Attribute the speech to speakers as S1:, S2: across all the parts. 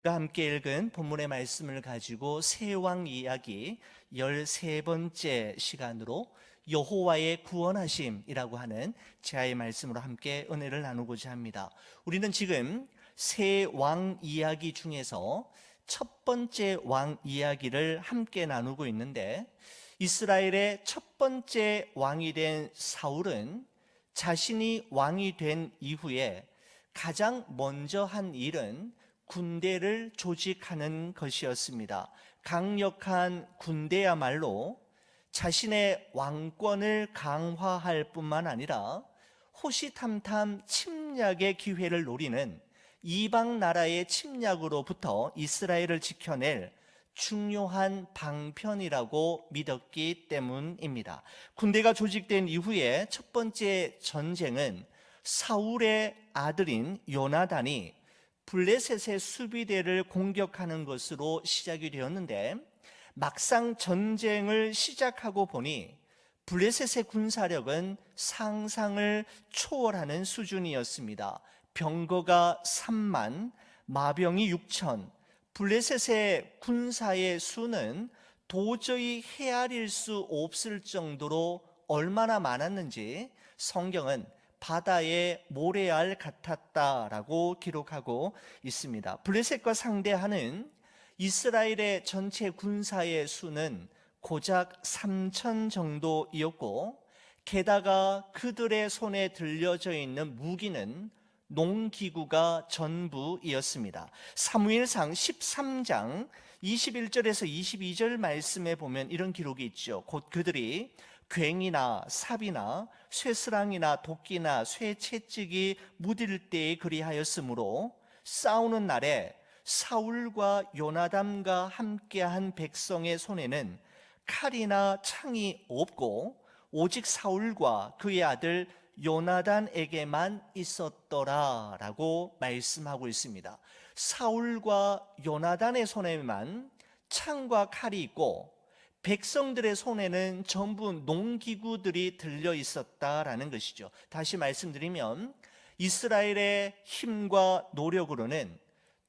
S1: 함께 읽은 본문의 말씀을 가지고 세왕 이야기 13번째 시간으로 여호와의 구원하심이라고 하는 제아의 말씀으로 함께 은혜를 나누고자 합니다. 우리는 지금 세 왕 이야기 중에서 첫 번째 왕 이야기를 함께 나누고 있는데, 이스라엘의 첫 번째 왕이 된 사울은 자신이 왕이 된 이후에 가장 먼저 한 일은 군대를 조직하는 것이었습니다. 강력한 군대야말로 자신의 왕권을 강화할 뿐만 아니라 호시탐탐 침략의 기회를 노리는 이방 나라의 침략으로부터 이스라엘을 지켜낼 중요한 방편이라고 믿었기 때문입니다. 군대가 조직된 이후에 첫 번째 전쟁은 사울의 아들인 요나단이 블레셋의 수비대를 공격하는 것으로 시작이 되었는데, 막상 전쟁을 시작하고 보니 블레셋의 군사력은 상상을 초월하는 수준이었습니다. 병거가 3만, 마병이 6천, 블레셋의 군사의 수는 도저히 헤아릴 수 없을 정도로 얼마나 많았는지 성경은 바다의 모래알 같았다라고 기록하고 있습니다. 블레셋과 상대하는 이스라엘의 전체 군사의 수는 고작 3천 정도이었고, 게다가 그들의 손에 들려져 있는 무기는 농기구가 전부이었습니다. 사무엘상 13장 21절에서 22절 말씀에 보면 이런 기록이 있죠. 곧 그들이 괭이나 삽이나 쇠스랑이나 도끼나 쇠채찍이 무딜 때에 그리하였으므로 싸우는 날에 사울과 요나단과 함께한 백성의 손에는 칼이나 창이 없고 오직 사울과 그의 아들 요나단에게만 있었더라 라고 말씀하고 있습니다. 사울과 요나단의 손에만 창과 칼이 있고 백성들의 손에는 전부 농기구들이 들려 있었다라는 것이죠. 다시 말씀드리면 이스라엘의 힘과 노력으로는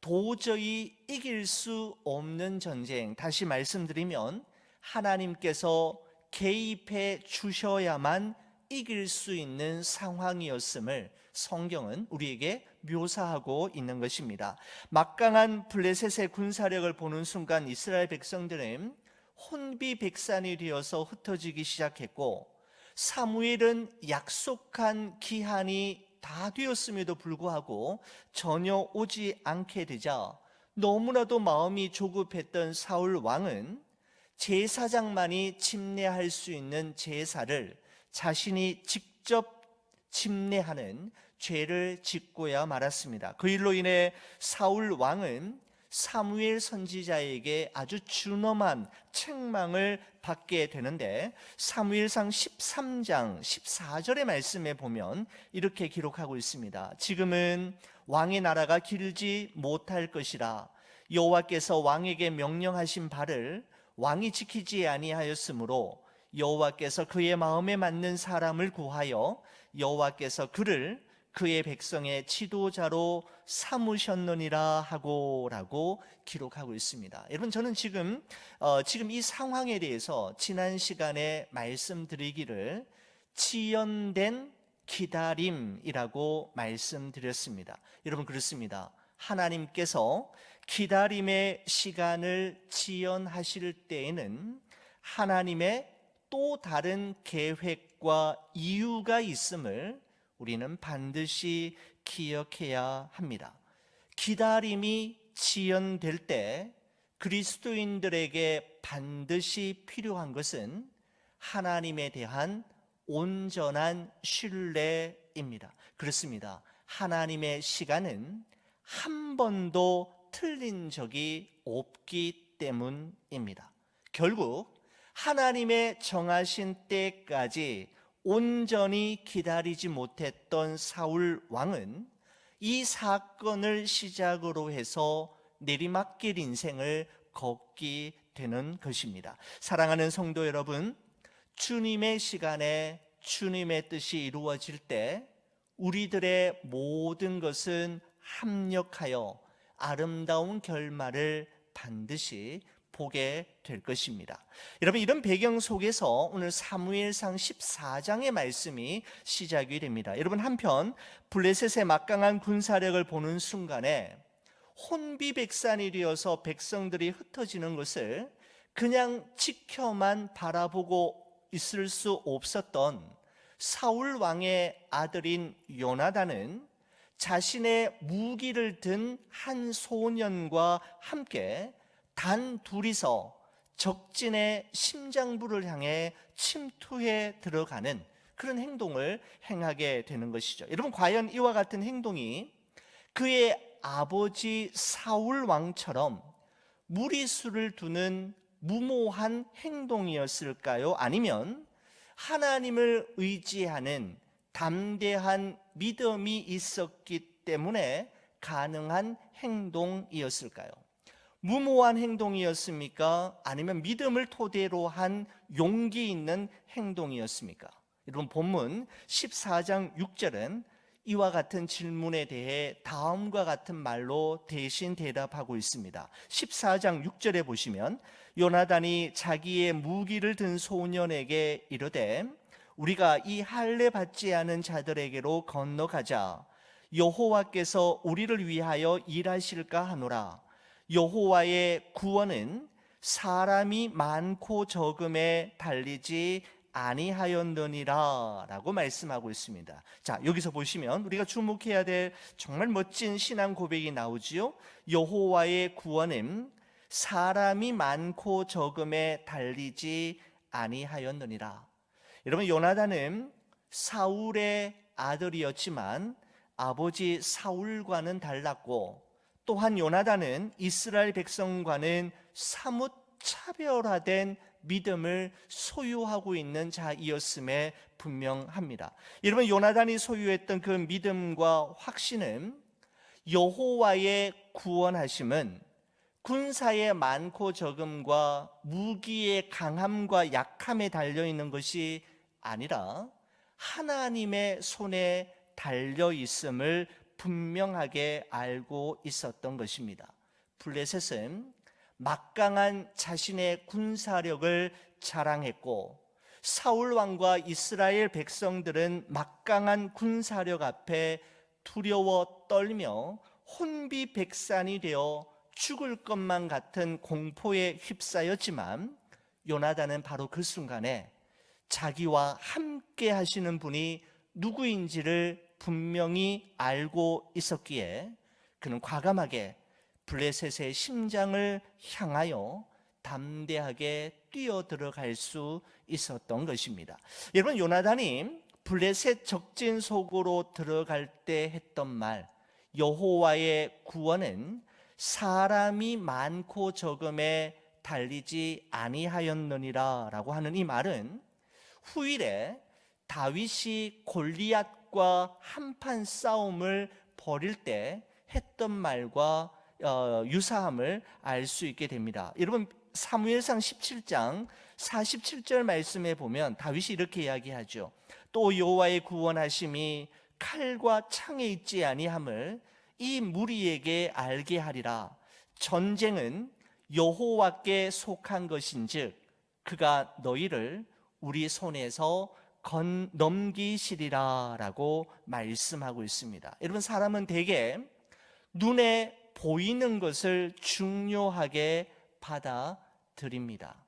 S1: 도저히 이길 수 없는 전쟁, 다시 말씀드리면 하나님께서 개입해 주셔야만 이길 수 있는 상황이었음을 성경은 우리에게 묘사하고 있는 것입니다. 막강한 블레셋의 군사력을 보는 순간 이스라엘 백성들은 혼비백산이 되어서 흩어지기 시작했고, 사무엘은 약속한 기한이 다 되었음에도 불구하고 전혀 오지 않게 되자 너무나도 마음이 조급했던 사울 왕은 제사장만이 침례할 수 있는 제사를 자신이 직접 침례하는 죄를 짓고야 말았습니다. 그 일로 인해 사울 왕은 사무엘 선지자에게 아주 준엄한 책망을 받게 되는데, 사무엘상 13장 14절의 말씀에 보면 이렇게 기록하고 있습니다. 지금은 왕의 나라가 길지 못할 것이라 여호와께서 왕에게 명령하신 바를 왕이 지키지 아니하였으므로 여호와께서 그의 마음에 맞는 사람을 구하여 여호와께서 그를 그의 백성의 지도자로 삼으셨느니라 하고라고 기록하고 있습니다. 여러분, 저는 지금 이 상황에 대해서 지난 시간에 말씀드리기를 지연된 기다림이라고 말씀드렸습니다. 여러분, 그렇습니다. 하나님께서 기다림의 시간을 지연하실 때에는 하나님의 또 다른 계획과 이유가 있음을 우리는 반드시 기억해야 합니다. 기다림이 지연될 때 그리스도인들에게 반드시 필요한 것은 하나님에 대한 온전한 신뢰입니다. 그렇습니다. 하나님의 시간은 한 번도 틀린 적이 없기 때문입니다. 결국 하나님의 정하신 때까지 온전히 기다리지 못했던 사울 왕은 이 사건을 시작으로 해서 내리막길 인생을 걷게 되는 것입니다. 사랑하는 성도 여러분, 주님의 시간에 주님의 뜻이 이루어질 때 우리들의 모든 것은 합력하여 아름다운 결말을 반드시 보게 될 것입니다. 여러분, 이런 배경 속에서 오늘 사무엘상 14장의 말씀이 시작이 됩니다. 여러분, 한편 블레셋의 막강한 군사력을 보는 순간에 혼비백산이 되어서 백성들이 흩어지는 것을 그냥 지켜만 바라보고 있을 수 없었던 사울 왕의 아들인 요나단은 자신의 무기를 든 한 소년과 함께 단 둘이서 적진의 심장부를 향해 침투해 들어가는 그런 행동을 행하게 되는 것이죠. 여러분, 과연 이와 같은 행동이 그의 아버지 사울 왕처럼 무리수를 두는 무모한 행동이었을까요? 아니면 하나님을 의지하는 담대한 믿음이 있었기 때문에 가능한 행동이었을까요? 무모한 행동이었습니까? 아니면 믿음을 토대로 한 용기 있는 행동이었습니까? 여러분, 본문 14장 6절은 이와 같은 질문에 대해 다음과 같은 말로 대신 대답하고 있습니다. 14장 6절에 보시면 요나단이 자기의 무기를 든 소년에게 이르되 우리가 이 할례 받지 않은 자들에게로 건너가자. 여호와께서 우리를 위하여 일하실까 하노라. 여호와의 구원은 사람이 많고 적음에 달리지 아니하였느니라 라고 말씀하고 있습니다. 자, 여기서 보시면 우리가 주목해야 될 정말 멋진 신앙 고백이 나오지요. 여호와의 구원은 사람이 많고 적음에 달리지 아니하였느니라. 여러분, 요나단은 사울의 아들이었지만 아버지 사울과는 달랐고, 또한 요나단은 이스라엘 백성과는 사뭇 차별화된 믿음을 소유하고 있는 자이었음에 분명합니다. 여러분, 요나단이 소유했던 그 믿음과 확신은 여호와의 구원하심은 군사의 많고 적음과 무기의 강함과 약함에 달려있는 것이 아니라 하나님의 손에 달려있음을 분명하게 알고 있었던 것입니다. 블레셋은 막강한 자신의 군사력을 자랑했고, 사울 왕과 이스라엘 백성들은 막강한 군사력 앞에 두려워 떨며 혼비백산이 되어 죽을 것만 같은 공포에 휩싸였지만, 요나단은 바로 그 순간에 자기와 함께 하시는 분이 누구인지를 분명히 알고 있었기에 그는 과감하게 블레셋의 심장을 향하여 담대하게 뛰어들어갈 수 있었던 것입니다. 여러분, 요나단이 블레셋 적진 속으로 들어갈 때 했던 말, 여호와의 구원은 사람이 많고 적음에 달리지 아니하였느니라 라고 하는 이 말은 후일에 다윗이 골리앗과 한판 싸움을 벌일 때 했던 말과 유사함을 알 수 있게 됩니다. 여러분, 사무엘상 17장 47절 말씀에 보면 다윗이 이렇게 이야기하죠. 또 여호와의 구원하심이 칼과 창에 있지 아니함을 이 무리에게 알게 하리라. 전쟁은 여호와께 속한 것인즉 그가 너희를 우리 손에서 넘기시리라 라고 말씀하고 있습니다. 여러분, 사람은 대개 눈에 보이는 것을 중요하게 받아들입니다.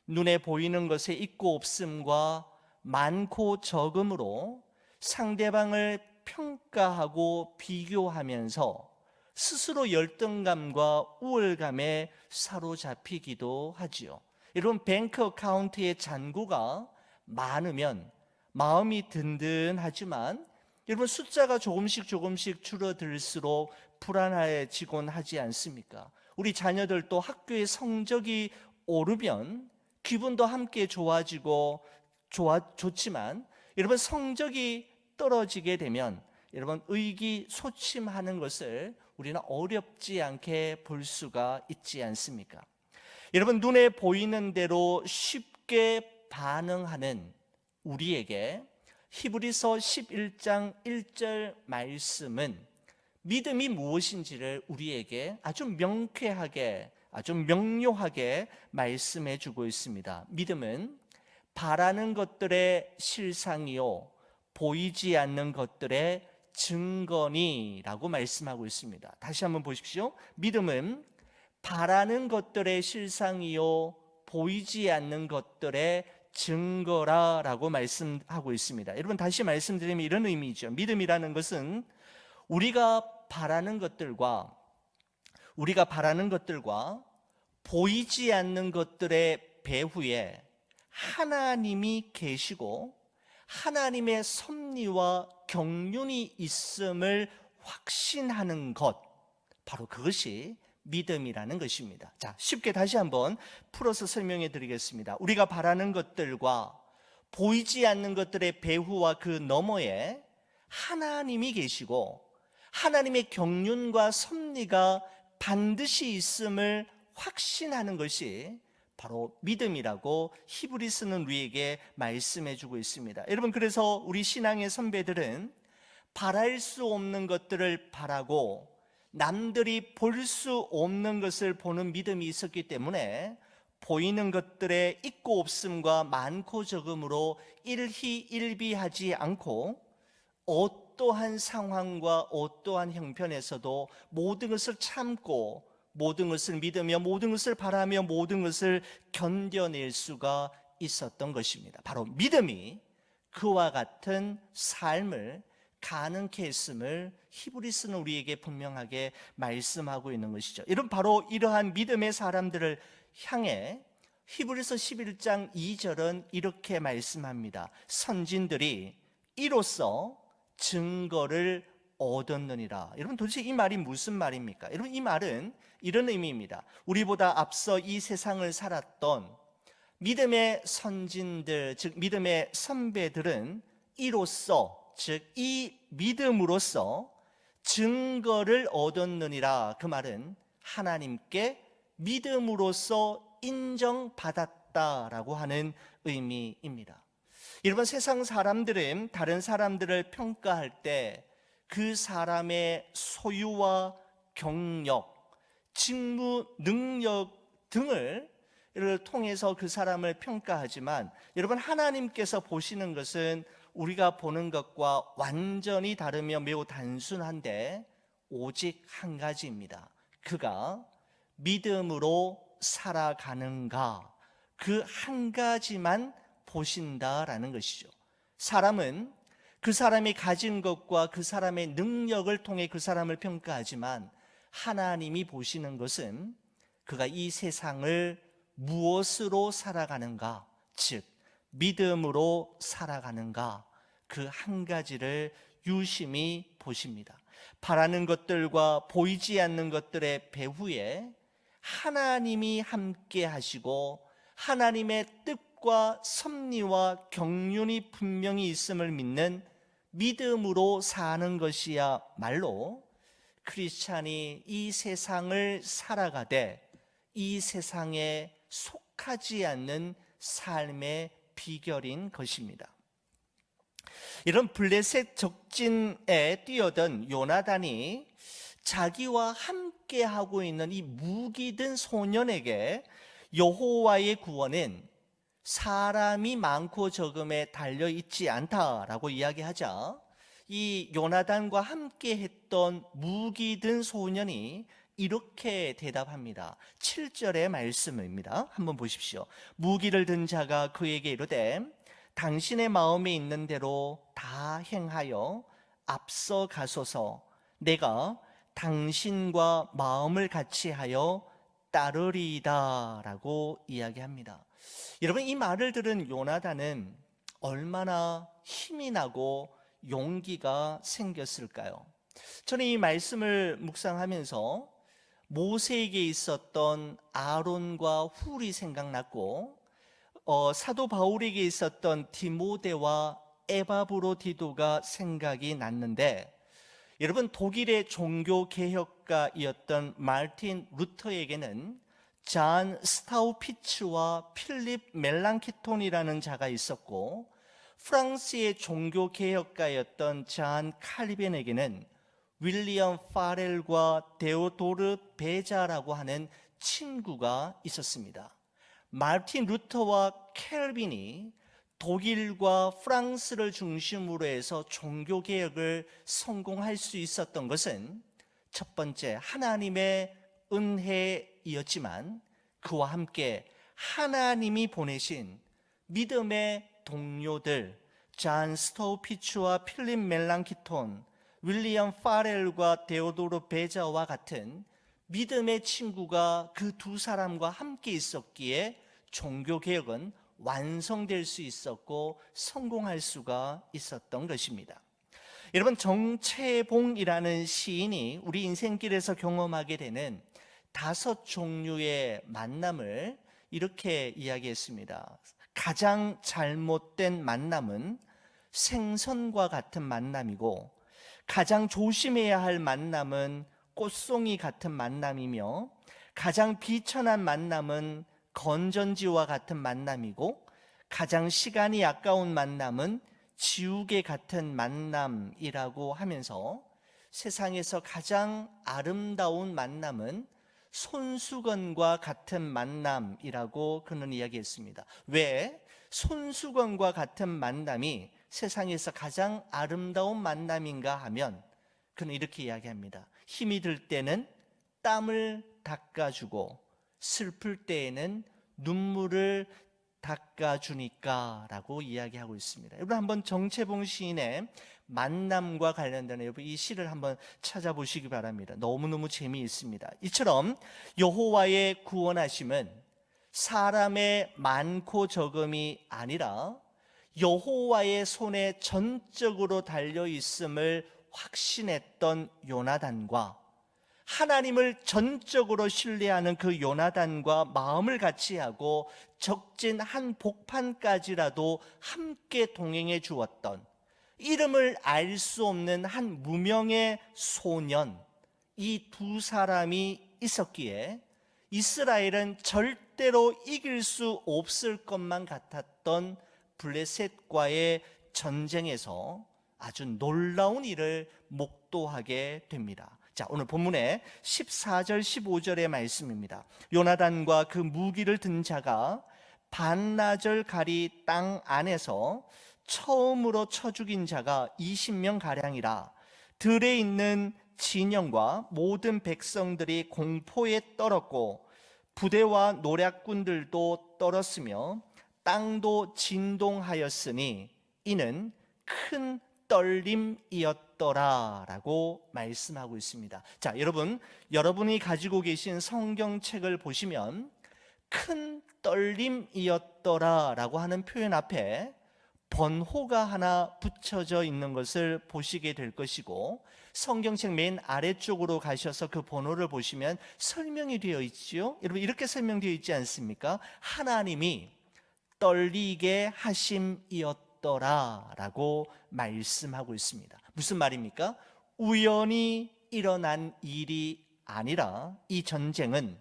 S1: 눈에 보이는 것의 있고 없음과 많고 적음으로 상대방을 평가하고 비교하면서 스스로 열등감과 우월감에 사로잡히기도 하지요. 여러분, 뱅크 어카운트의 잔고가 많으면 마음이 든든하지만 여러분, 숫자가 조금씩 줄어들수록 불안해지곤 하지 않습니까? 우리 자녀들도 학교의 성적이 오르면 기분도 함께 좋아지고 좋지만 여러분, 성적이 떨어지게 되면 여러분, 의기소침하는 것을 우리는 어렵지 않게 볼 수가 있지 않습니까? 여러분, 눈에 보이는 대로 쉽게 반응하는 우리에게 히브리서 11장 1절 말씀은 믿음이 무엇인지를 우리에게 아주 명쾌하게, 아주 명료하게 말씀해 주고 있습니다. 믿음은 바라는 것들의 실상이요 보이지 않는 것들의 증거니라고 말씀하고 있습니다. 다시 한번 보십시오. 믿음은 바라는 것들의 실상이요 보이지 않는 것들의 증거라라고 말씀하고 있습니다. 여러분, 다시 말씀드리면 이런 의미죠. 믿음이라는 것은 우리가 바라는 것들과 보이지 않는 것들의 배후에 하나님이 계시고 하나님의 섭리와 경륜이 있음을 확신하는 것, 바로 그것이 믿음이라는 것입니다. 자, 쉽게 다시 한번 풀어서 설명해 드리겠습니다. 우리가 바라는 것들과 보이지 않는 것들의 배후와 그 너머에 하나님이 계시고 하나님의 경륜과 섭리가 반드시 있음을 확신하는 것이 바로 믿음이라고 히브리서는 우리에게 말씀해 주고 있습니다. 여러분, 그래서 우리 신앙의 선배들은 바랄 수 없는 것들을 바라고 남들이 볼 수 없는 것을 보는 믿음이 있었기 때문에 보이는 것들의 있고 없음과 많고 적음으로 일희일비하지 않고 어떠한 상황과 어떠한 형편에서도 모든 것을 참고 모든 것을 믿으며 모든 것을 바라며 모든 것을 견뎌낼 수가 있었던 것입니다. 바로 믿음이 그와 같은 삶을 가능케 했음을 히브리서는 우리에게 분명하게 말씀하고 있는 것이죠. 여러분, 바로 이러한 믿음의 사람들을 향해 히브리서 11장 2절은 이렇게 말씀합니다. 선진들이 이로써 증거를 얻었느니라. 여러분, 도대체 이 말이 무슨 말입니까? 여러분, 이 말은 이런 의미입니다. 우리보다 앞서 이 세상을 살았던 믿음의 선진들, 즉 믿음의 선배들은 이로써, 즉 이 믿음으로써 증거를 얻었느니라. 그 말은 하나님께 믿음으로써 인정받았다라고 하는 의미입니다. 여러분, 세상 사람들은 다른 사람들을 평가할 때 그 사람의 소유와 경력, 직무, 능력 등을 통해서 그 사람을 평가하지만 여러분, 하나님께서 보시는 것은 우리가 보는 것과 완전히 다르며 매우 단순한데 오직 한 가지입니다. 그가 믿음으로 살아가는가, 그 한 가지만 보신다라는 것이죠. 사람은 그 사람이 가진 것과 그 사람의 능력을 통해 그 사람을 평가하지만 하나님이 보시는 것은 그가 이 세상을 무엇으로 살아가는가, 즉 믿음으로 살아가는가, 그 한 가지를 유심히 보십니다. 바라는 것들과 보이지 않는 것들의 배후에 하나님이 함께 하시고 하나님의 뜻과 섭리와 경륜이 분명히 있음을 믿는 믿음으로 사는 것이야말로 크리스찬이 이 세상을 살아가되 이 세상에 속하지 않는 삶의 비결인 것입니다. 이런 블레셋 적진에 뛰어든 요나단이 자기와 함께 하고 있는 이 무기 든 소년에게 여호와의 구원은 사람이 많고 적음에 달려 있지 않다라고 이야기하자 이 요나단과 함께 했던 무기 든 소년이 이렇게 대답합니다. 7절의 말씀입니다. 한번 보십시오. 무기를 든 자가 그에게 이르되 당신의 마음에 있는 대로 다 행하여 앞서 가소서. 내가 당신과 마음을 같이 하여 따르리이다 라고 이야기합니다. 여러분, 이 말을 들은 요나단은 얼마나 힘이 나고 용기가 생겼을까요? 저는 이 말씀을 묵상하면서 모세에게 있었던 아론과 훌이 생각났고 사도 바울에게 있었던 디모데와 에바브로디도가 생각이 났는데, 여러분, 독일의 종교개혁가이었던 마르틴 루터에게는 잔 스타우피츠와 필립 멜랑키톤이라는 자가 있었고 프랑스의 종교개혁가였던 잔 칼빈에게는 윌리엄 파렐과 데오도르 베자라고 하는 친구가 있었습니다. 마르틴 루터와 켈빈이 독일과 프랑스를 중심으로 해서 종교개혁을 성공할 수 있었던 것은 첫 번째 하나님의 은혜이었지만 그와 함께 하나님이 보내신 믿음의 동료들 잔 스토우 피츠와 필립 멜랑키톤, 윌리엄 파렐과 데오도르 베자와 같은 믿음의 친구가 그 두 사람과 함께 있었기에 종교개혁은 완성될 수 있었고 성공할 수가 있었던 것입니다. 여러분, 정채봉이라는 시인이 우리 인생길에서 경험하게 되는 5종류의 만남을 이렇게 이야기했습니다. 가장 잘못된 만남은 생선과 같은 만남이고, 가장 조심해야 할 만남은 꽃송이 같은 만남이며, 가장 비천한 만남은 건전지와 같은 만남이고, 가장 시간이 아까운 만남은 지우개 같은 만남이라고 하면서 세상에서 가장 아름다운 만남은 손수건과 같은 만남이라고 그는 이야기했습니다. 왜 손수건과 같은 만남이 세상에서 가장 아름다운 만남인가 하면 그는 이렇게 이야기합니다. 힘이 들 때는 땀을 닦아주고 슬플 때에는 눈물을 닦아주니까 라고 이야기하고 있습니다. 여러분, 한번 정채봉 시인의 만남과 관련된 여러분 이 시를 한번 찾아보시기 바랍니다. 너무너무 재미있습니다. 이처럼 여호와의 구원하심은 사람의 많고 적음이 아니라 여호와의 손에 전적으로 달려 있음을 확신했던 요나단과 하나님을 전적으로 신뢰하는 그 요나단과 마음을 같이 하고 적진 한 복판까지라도 함께 동행해 주었던 이름을 알 수 없는 한 무명의 소년, 이 두 사람이 있었기에 이스라엘은 절대로 이길 수 없을 것만 같았던 블레셋과의 전쟁에서 아주 놀라운 일을 목도하게 됩니다. 자, 오늘 본문의 14절 15절의 말씀입니다. 요나단과 그 무기를 든 자가 반나절 가리 땅 안에서 처음으로 쳐 죽인 자가 20명 가량이라. 들에 있는 진영과 모든 백성들이 공포에 떨었고 부대와 노략군들도 떨었으며 땅도 진동하였으니 이는 큰 떨림이었더라 라고 말씀하고 있습니다. 자, 여러분이 가지고 계신 성경책을 보시면 큰 떨림이었더라 라고 하는 표현 앞에 번호가 하나 붙여져 있는 것을 보시게 될 것이고, 성경책 맨 아래쪽으로 가셔서 그 번호를 보시면 설명이 되어 있지요. 여러분, 이렇게 설명되어 있지 않습니까? 하나님이 떨리게 하심이었더라 라고 말씀하고 있습니다. 무슨 말입니까? 우연히 일어난 일이 아니라 이 전쟁은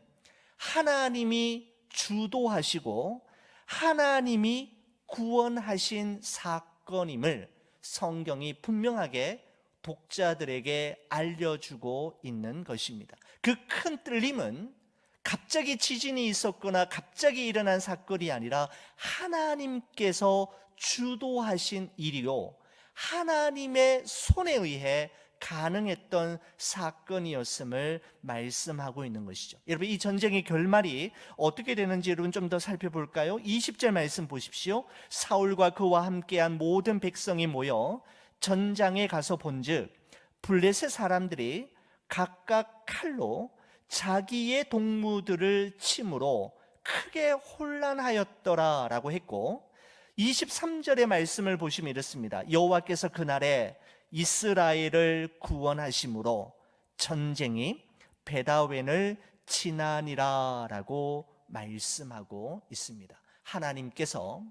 S1: 하나님이 주도하시고 하나님이 구원하신 사건임을 성경이 분명하게 독자들에게 알려주고 있는 것입니다. 그 큰 떨림은 갑자기 지진이 있었거나 갑자기 일어난 사건이 아니라 하나님께서 주도하신 일이요, 하나님의 손에 의해 가능했던 사건이었음을 말씀하고 있는 것이죠. 여러분, 이 전쟁의 결말이 어떻게 되는지 여러분 좀 더 살펴볼까요? 20절 말씀 보십시오. 사울과 그와 함께한 모든 백성이 모여 전장에 가서 본즉 블레셋 사람들이 각각 칼로 자기의 동무들을 침으로 크게 혼란하였더라 라고 했고, 23절의 말씀을 보시면 이렇습니다. 여호와께서 그날에 이스라엘을 구원하심으로 전쟁이 베다웬을 지나니라 라고 말씀하고 있습니다. 하나님께서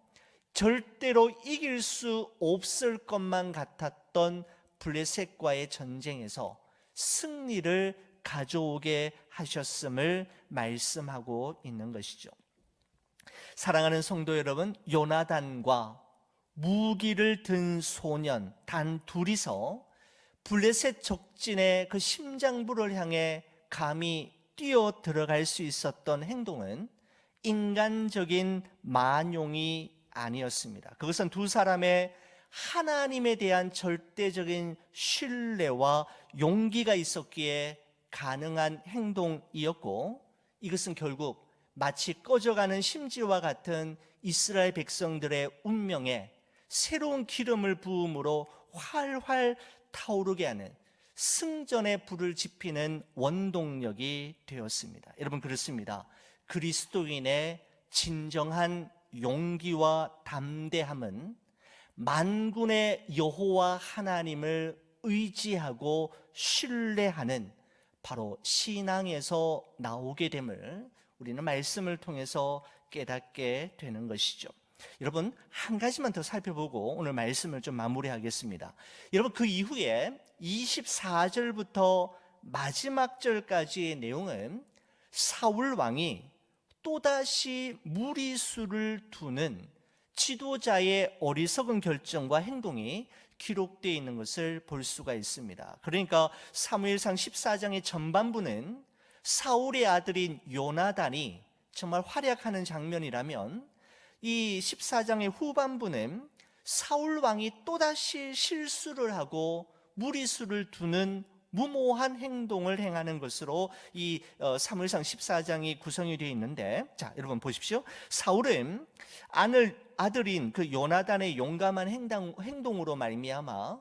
S1: 절대로 이길 수 없을 것만 같았던 블레셋과의 전쟁에서 승리를 가져오게 하셨음을 말씀하고 있는 것이죠. 사랑하는 성도 여러분, 요나단과 무기를 든 소년 단 둘이서 블레셋 적진의 그 심장부를 향해 감히 뛰어 들어갈 수 있었던 행동은 인간적인 만용이 아니었습니다. 그것은 두 사람의 하나님에 대한 절대적인 신뢰와 용기가 있었기에 가능한 행동이었고, 이것은 결국 마치 꺼져가는 심지와 같은 이스라엘 백성들의 운명에 새로운 기름을 부음으로 활활 타오르게 하는 승전의 불을 지피는 원동력이 되었습니다. 여러분, 그렇습니다. 그리스도인의 진정한 용기와 담대함은 만군의 여호와 하나님을 의지하고 신뢰하는 바로 신앙에서 나오게 됨을 우리는 말씀을 통해서 깨닫게 되는 것이죠. 여러분, 한 가지만 더 살펴보고 오늘 말씀을 좀 마무리하겠습니다. 여러분, 그 이후에 24절부터 마지막 절까지의 내용은 사울 왕이 또다시 무리수를 두는 지도자의 어리석은 결정과 행동이 기록되어 있는 것을 볼 수가 있습니다. 그러니까 사무엘상 14장의 전반부는 사울의 아들인 요나단이 정말 활약하는 장면이라면, 이 14장의 후반부는 사울 왕이 또다시 실수를 하고 무리수를 두는 무모한 행동을 행하는 것으로 이 사무엘상 14장이 구성이 되어 있는데, 자, 여러분 보십시오. 사울은 아들인 그 요나단의 용감한 행동으로 말미암아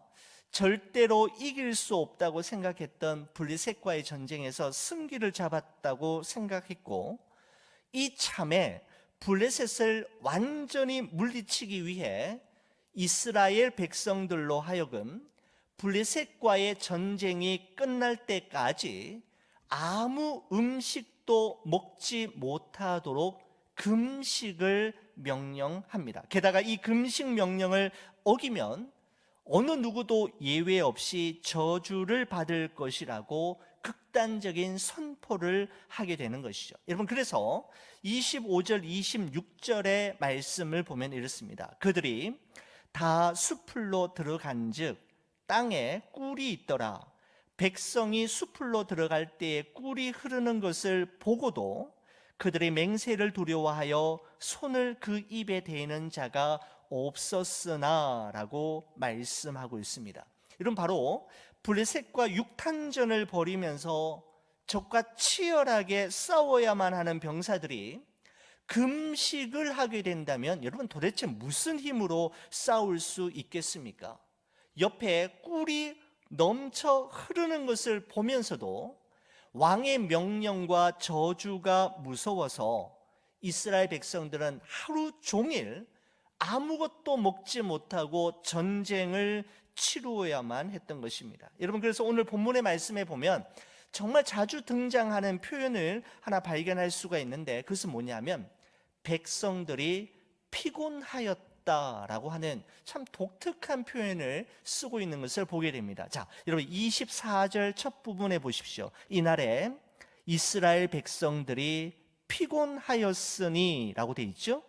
S1: 절대로 이길 수 없다고 생각했던 블레셋과의 전쟁에서 승기를 잡았다고 생각했고, 이참에 블레셋을 완전히 물리치기 위해 이스라엘 백성들로 하여금 블레셋과의 전쟁이 끝날 때까지 아무 음식도 먹지 못하도록 금식을 명령합니다. 게다가 이 금식 명령을 어기면 어느 누구도 예외 없이 저주를 받을 것이라고 극단적인 선포를 하게 되는 것이죠. 여러분, 그래서 25절 26절의 말씀을 보면 이렇습니다. 그들이 다 숲으로 들어간즉 땅에 꿀이 있더라. 백성이 숲으로 들어갈 때에 꿀이 흐르는 것을 보고도 그들의 맹세를 두려워하여 손을 그 입에 대는 자가 없었으나 라고 말씀하고 있습니다. 이런 바로 블레셋과 육탄전을 벌이면서 적과 치열하게 싸워야만 하는 병사들이 금식을 하게 된다면, 여러분 도대체 무슨 힘으로 싸울 수 있겠습니까? 옆에 꿀이 넘쳐 흐르는 것을 보면서도 왕의 명령과 저주가 무서워서 이스라엘 백성들은 하루 종일 아무것도 먹지 못하고 전쟁을 치루어야만 했던 것입니다. 여러분, 그래서 오늘 본문의 말씀에 보면 정말 자주 등장하는 표현을 하나 발견할 수가 있는데, 그것은 뭐냐면 백성들이 피곤하였다라고 하는 참 독특한 표현을 쓰고 있는 것을 보게 됩니다. 자, 여러분 24절 첫 부분에 보십시오. 이날에 이스라엘 백성들이 피곤하였으니 라고 되어 있죠.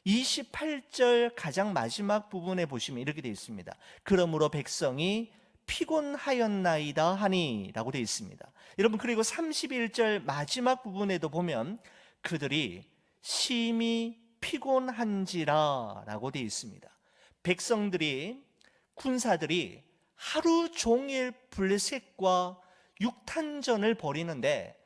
S1: 28절 가장 마지막 부분에 보시면 이렇게 되어 있습니다. 그러므로 백성이 피곤하였나이다 하니 라고 되어 있습니다. 여러분, 그리고 31절 마지막 부분에도 보면 그들이 심히 피곤한지라 라고 되어 있습니다. 백성들이, 군사들이 하루 종일 블레셋과 육탄전을 벌이는데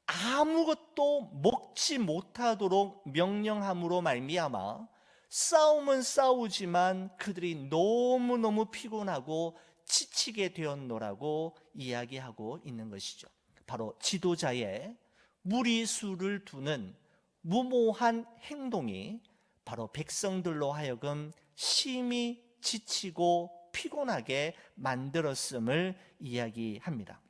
S1: 아무것도 먹지 못하도록 명령함으로 말미암아 싸움은 싸우지만 그들이 너무너무 피곤하고 지치게 되었노라고 이야기하고 있는 것이죠. 바로 지도자의 무리수를 두는 무모한 행동이 바로 백성들로 하여금 심히 지치고 피곤하게 만들었음을 이야기합니다.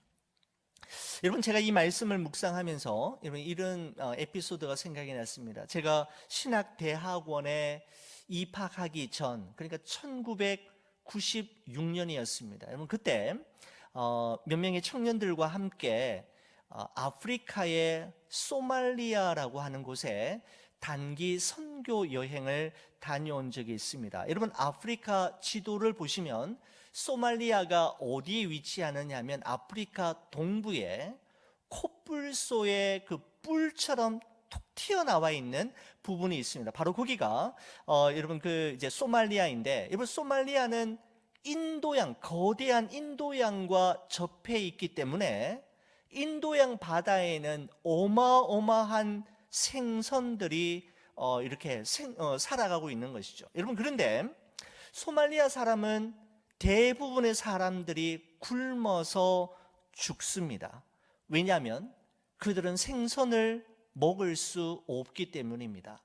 S1: 여러분, 제가 이 말씀을 묵상하면서 여러분 이런 에피소드가 생각이 났습니다. 제가 신학대학원에 입학하기 전, 그러니까 1996년이었습니다. 여러분, 그때 몇 명의 청년들과 함께 아프리카의 소말리아라고 하는 곳에 단기 선교 여행을 다녀온 적이 있습니다. 여러분, 아프리카 지도를 보시면 소말리아가 어디에 위치하느냐 하면 아프리카 동부에 콧불소의 그 뿔처럼 톡 튀어나와 있는 부분이 있습니다. 바로 거기가 여러분 그 이제 소말리아인데, 여러분 소말리아는 인도양, 거대한 인도양과 접해 있기 때문에 인도양 바다에는 어마어마한 생선들이 이렇게 살아가고 있는 것이죠. 여러분, 그런데 소말리아 사람은 대부분의 사람들이 굶어서 죽습니다. 왜냐하면 그들은 생선을 먹을 수 없기 때문입니다.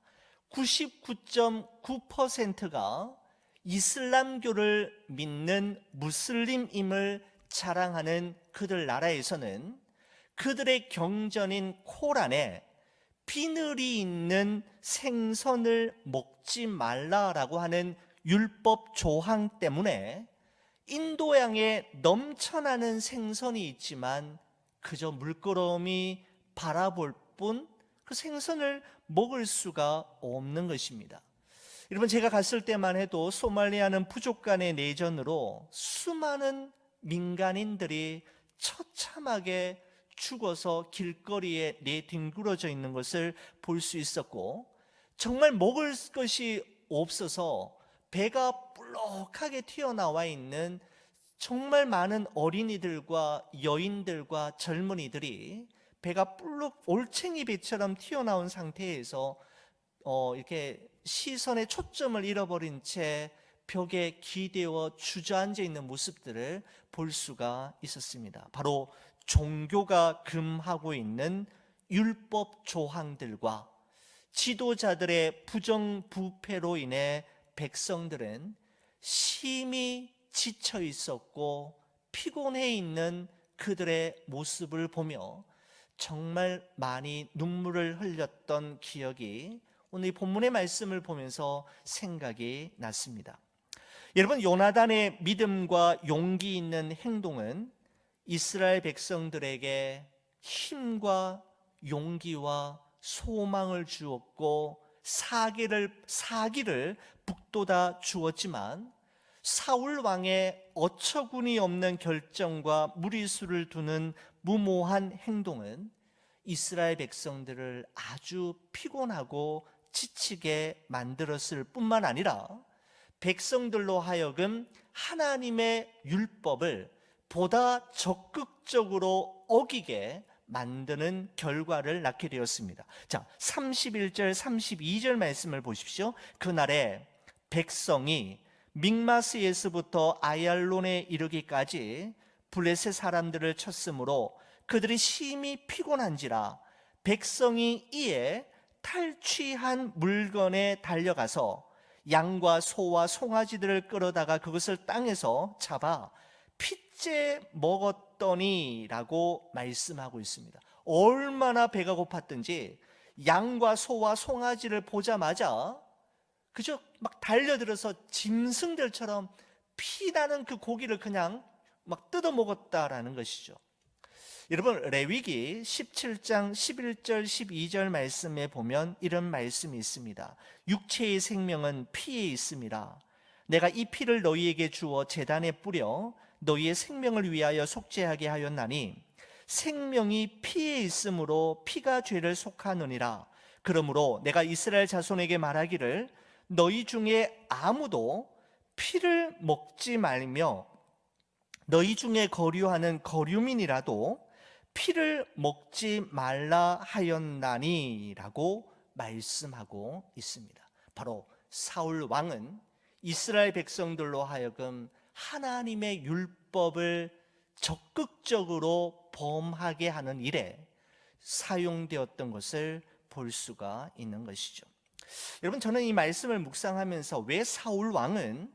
S1: 99.9%가 이슬람교를 믿는 무슬림임을 자랑하는 그들 나라에서는 그들의 경전인 코란에 비늘이 있는 생선을 먹지 말라라고 하는 율법 조항 때문에 인도양에 넘쳐나는 생선이 있지만 그저 물끄러미 바라볼 뿐 그 생선을 먹을 수가 없는 것입니다. 여러분, 제가 갔을 때만 해도 소말리아는 부족 간의 내전으로 수많은 민간인들이 처참하게 죽어서 길거리에 내뒹굴어져 있는 것을 볼 수 있었고, 정말 먹을 것이 없어서 배가 불룩하게 튀어나와 있는 정말 많은 어린이들과 여인들과 젊은이들이 배가 불룩 올챙이 배처럼 튀어나온 상태에서 이렇게 시선의 초점을 잃어버린 채 벽에 기대어 주저앉아 있는 모습들을 볼 수가 있었습니다. 바로 종교가 금하고 있는 율법 조항들과 지도자들의 부정부패로 인해 백성들은 심히 지쳐 있었고 피곤해 있는 그들의 모습을 보며 정말 많이 눈물을 흘렸던 기억이 오늘 이 본문의 말씀을 보면서 생각이 났습니다. 여러분, 요나단의 믿음과 용기 있는 행동은 이스라엘 백성들에게 힘과 용기와 소망을 주었고 사기를 북돋아 주었지만, 사울 왕의 어처구니 없는 결정과 무리수를 두는 무모한 행동은 이스라엘 백성들을 아주 피곤하고 지치게 만들었을 뿐만 아니라 백성들로 하여금 하나님의 율법을 보다 적극적으로 어기게 만드는 결과를 낳게 되었습니다. 자, 31절 32절 말씀을 보십시오. 그날에 백성이 믹마스에서부터 아얄론에 이르기까지 블레셋 사람들을 쳤으므로 그들이 심히 피곤한지라 백성이 이에 탈취한 물건에 달려가서 양과 소와 송아지들을 끌어다가 그것을 땅에서 잡아 핏째 먹었더니라고 말씀하고 있습니다. 얼마나 배가 고팠든지 양과 소와 송아지를 보자마자 그저 막 달려들어서 짐승들처럼 피나는 그 고기를 그냥 막 뜯어 먹었다라는 것이죠. 여러분, 레위기 17장 11절 12절 말씀에 보면 이런 말씀이 있습니다. 육체의 생명은 피에 있음이라. 내가 이 피를 너희에게 주어 제단에 뿌려 너희의 생명을 위하여 속죄하게 하였나니 생명이 피에 있으므로 피가 죄를 속하느니라. 그러므로 내가 이스라엘 자손에게 말하기를 너희 중에 아무도 피를 먹지 말며 너희 중에 거류하는 거류민이라도 피를 먹지 말라 하였나니라고 말씀하고 있습니다. 바로 사울 왕은 이스라엘 백성들로 하여금 하나님의 율법을 적극적으로 범하게 하는 일에 사용되었던 것을 볼 수가 있는 것이죠. 여러분, 저는 이 말씀을 묵상하면서 왜 사울 왕은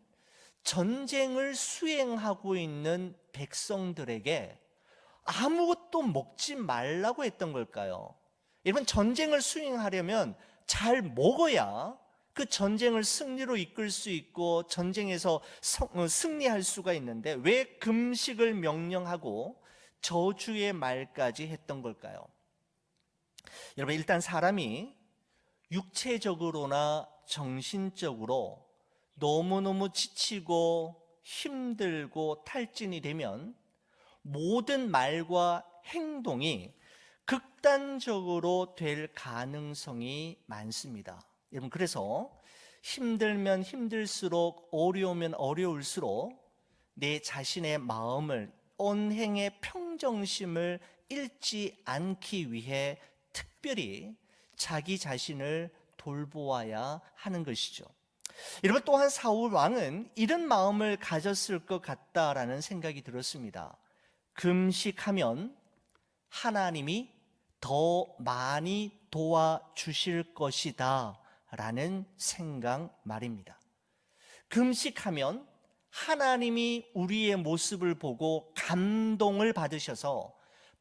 S1: 전쟁을 수행하고 있는 백성들에게 아무것도 먹지 말라고 했던 걸까요? 여러분, 전쟁을 수행하려면 잘 먹어야 그 전쟁을 승리로 이끌 수 있고 전쟁에서 승리할 수가 있는데 왜 금식을 명령하고 저주의 말까지 했던 걸까요? 여러분, 일단 사람이 육체적으로나 정신적으로 너무너무 지치고 힘들고 탈진이 되면 모든 말과 행동이 극단적으로 될 가능성이 많습니다. 여러분, 그래서 힘들면 힘들수록, 어려우면 어려울수록 내 자신의 마음을, 언행의 평정심을 잃지 않기 위해 특별히 자기 자신을 돌보아야 하는 것이죠. 여러분, 또한 사울 왕은 이런 마음을 가졌을 것 같다라는 생각이 들었습니다. 금식하면 하나님이 더 많이 도와주실 것이다 라는 생각 말입니다. 금식하면 하나님이 우리의 모습을 보고 감동을 받으셔서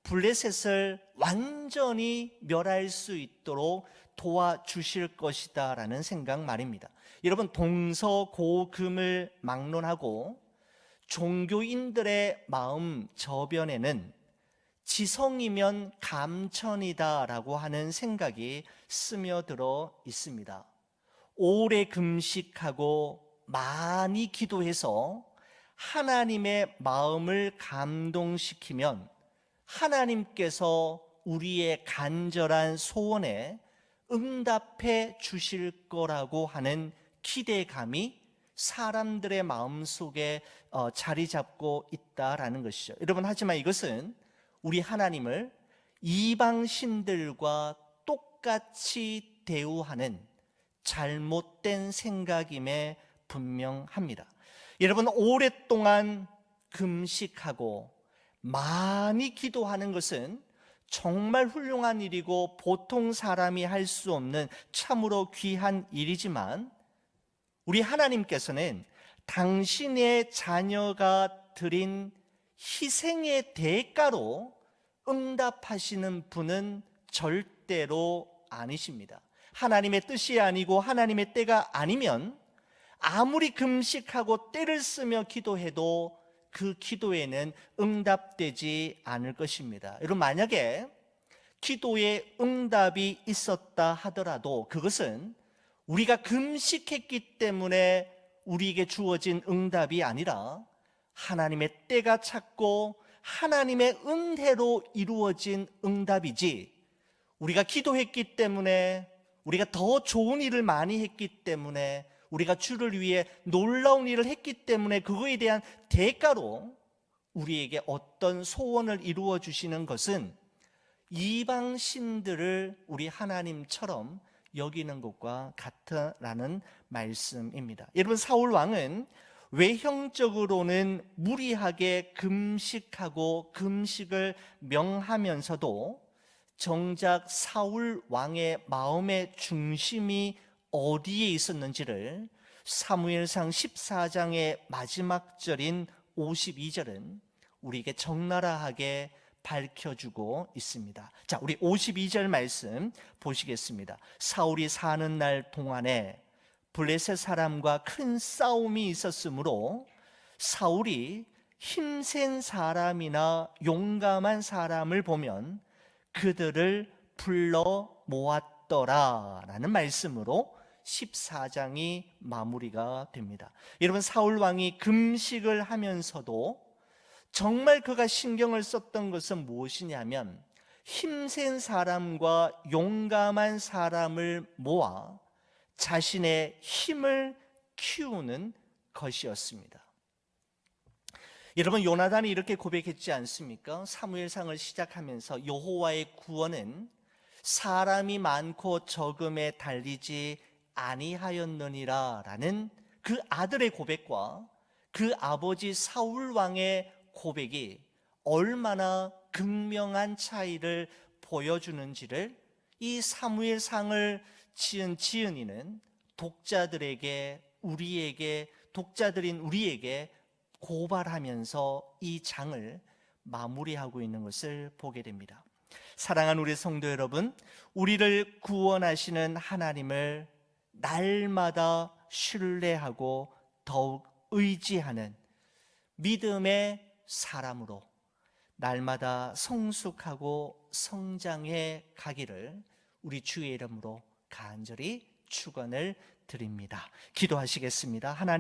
S1: 블레셋을 완전히 멸할 수 있도록 도와주실 것이다 라는 생각 말입니다. 여러분, 동서고금을 막론하고 종교인들의 마음 저변에는 지성이면 감천이다라고 하는 생각이 스며들어 있습니다. 오래 금식하고 많이 기도해서 하나님의 마음을 감동시키면 하나님께서 우리의 간절한 소원에 응답해 주실 거라고 하는 기대감이 사람들의 마음속에 자리 잡고 있다라는 것이죠. 여러분, 하지만 이것은 우리 하나님을 이방신들과 똑같이 대우하는 잘못된 생각임에 분명합니다. 여러분, 오랫동안 금식하고 많이 기도하는 것은 정말 훌륭한 일이고 보통 사람이 할 수 없는 참으로 귀한 일이지만 우리 하나님께서는 당신의 자녀가 드린 희생의 대가로 응답하시는 분은 절대로 아니십니다. 하나님의 뜻이 아니고 하나님의 때가 아니면 아무리 금식하고 때를 쓰며 기도해도 그 기도에는 응답되지 않을 것입니다. 여러분, 만약에 기도에 응답이 있었다 하더라도 그것은 우리가 금식했기 때문에 우리에게 주어진 응답이 아니라 하나님의 때가 찼고 하나님의 은혜로 이루어진 응답이지, 우리가 기도했기 때문에, 우리가 더 좋은 일을 많이 했기 때문에, 우리가 주를 위해 놀라운 일을 했기 때문에 그거에 대한 대가로 우리에게 어떤 소원을 이루어 주시는 것은 이방 신들을 우리 하나님처럼 여기는 것과 같다라는 말씀입니다. 여러분, 사울 왕은 외형적으로는 무리하게 금식하고 금식을 명하면서도 정작 사울 왕의 마음의 중심이 어디에 있었는지를 사무엘상 14장의 마지막 절인 52절은 우리에게 적나라하게 밝혀주고 있습니다. 자, 우리 52절 말씀 보시겠습니다. 사울이 사는 날 동안에 블레셋 사람과 큰 싸움이 있었으므로 사울이 힘센 사람이나 용감한 사람을 보면 그들을 불러 모았더라 라는 말씀으로 14장이 마무리가 됩니다. 여러분, 사울 왕이 금식을 하면서도 정말 그가 신경을 썼던 것은 무엇이냐면 힘센 사람과 용감한 사람을 모아 자신의 힘을 키우는 것이었습니다. 여러분, 요나단이 이렇게 고백했지 않습니까? 사무엘상을 시작하면서 여호와의 구원은 사람이 많고 적음에 달리지 아니하였느니라 라는 그 아들의 고백과 그 아버지 사울 왕의 고백이 얼마나 극명한 차이를 보여주는지를 이 사무엘상을 지은 지은이는 독자들에게, 독자들인 우리에게 고발하면서 이 장을 마무리하고 있는 것을 보게 됩니다. 사랑하는 우리 성도 여러분, 우리를 구원하시는 하나님을 날마다 신뢰하고 더욱 의지하는 믿음의 사람으로 날마다 성숙하고 성장해 가기를 우리 주의 이름으로 간절히 축원을 드립니다. 기도하시겠습니다. 하나님,